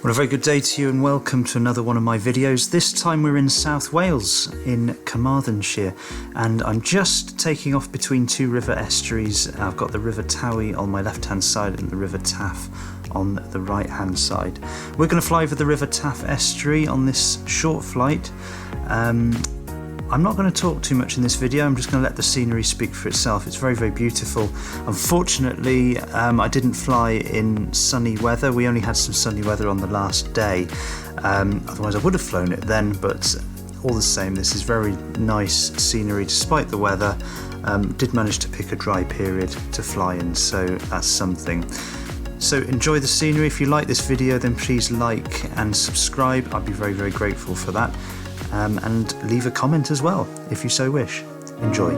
Well, a very good day to you and welcome to another one of my videos. This time we're in South Wales, in Carmarthenshire, and I'm just taking off between two river estuaries. I've got the River Towie on my left hand side and the River Taff on the right hand side. We're going to fly over the River Taff estuary on this short flight. I'm not going to talk too much in this video, I'm just going to let the scenery speak for itself. It's very, very beautiful. Unfortunately, I didn't fly in sunny weather. We only had some sunny weather on the last day. Otherwise I would have flown it then, but all the same, this is very nice scenery despite the weather. Did manage to pick a dry period to fly in, so that's something. So enjoy the scenery. If you like this video, then please like and subscribe. I'd be very, very grateful for that. And leave a comment as well if you so wish. Enjoy.